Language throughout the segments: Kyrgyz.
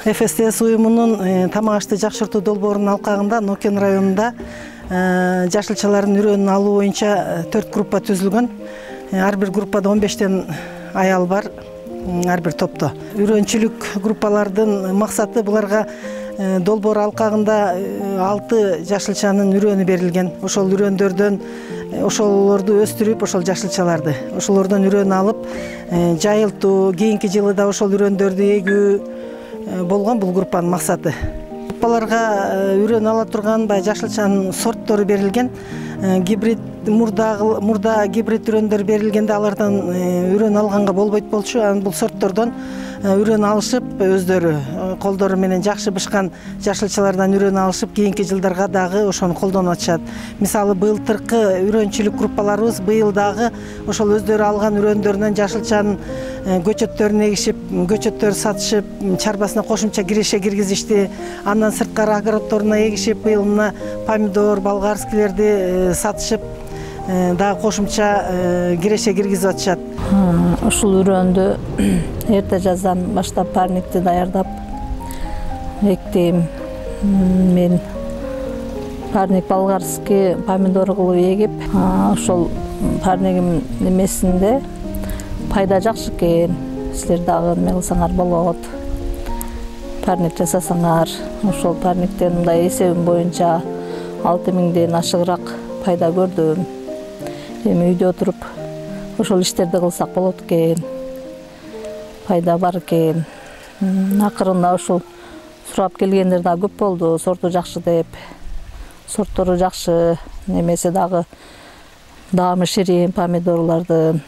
ФСТС уюмунун тамак ашты жакшыртуу долбоорунун алкагында Нокен районунда жашылчалардын үрөөнүн алуу боюнча 4 группа түзүлгөн. Ар бир группада 15тен аял бар, ар бир топто. Үрөөнчүлүк группалардын максаты буларга долбоор алкагында 6 жашылчанын үрөөнү берилген. Ошол үрөөндөрдөн ошолорду өстүрүп, ошол жашылчаларды ошолордон үрөөн алып, жайылтуу, кийинки жылы да ошол үрөөндөрдү эгүү болгон бул группанын максаты. Группаларга үрөөн ала турган жашылчанын сорттору берилген. Гибрид мурда гибрид үрөөндөр берилгенде алардан үрөөн алганга болбойт болчу. Бул сорттордон үрөөн алышып, өздөрү колдору менен жакшы бышкан жашылчалардан үрөөн алышып, кийинки жылдарга дагы ошону колдонуп атышат. Мисалы, былтыркы үрөөнчүлүк группаларыбыз быйыл дагы ошол өздөрү алган үрөөндөрүнөн жашылчанын көчөттөрүн эгишип, көчөттөр сатышып, чарбасына кошумча киреше киргизишти. Андан сырткары огороддоруна эгишип, быйыл мына помидор, болгарскилерди сатышып, дагы кошумча киреше киргизип атышат. Ушул үрөөндү эрте жаздан баштап парникти даярдап эктим. Мен парник болгарский помидор кылып эгип, ошол парнигим немесинде пайда жакшы экен. Силер дагы неме кылсаңар болот. Парник жасасаңар, ошол парниктен мындай эсебим боюнча 6000ден ашыгыраак пайда көрдүм. Эми үйдө отуруп ошол иштерди кылсак болот экен. Пайда бар экен. Акырында ушул сурап келгендер да көп болду, сорту жакшы деп. Сорттору жакшы, немеси дагы даамы ширин помидорларды,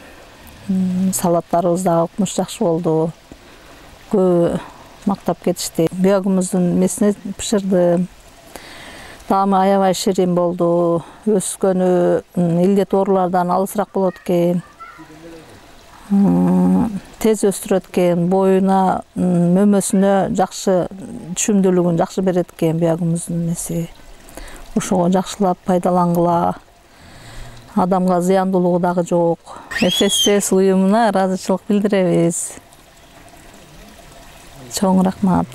салаттарыбыз дагы укмуш жакшы болду. Көп мактап кетишти. Биогумуздун месине пышырдым. Даамы аябай ширин болду. Өскөнү илдет оорулардан алысыраак болот экен. Тез өстүрөт экен, боюна, мөмөсүнө жакшы түшүмдүүлүгүн жакшы берет экен биогумуздун неси. Ошого жакшылап пайдалангыла. Адамга зыяндуулугу дагы жок. ФСТС уюмуна ыраазычылык билдиребиз. Чоң рахмат.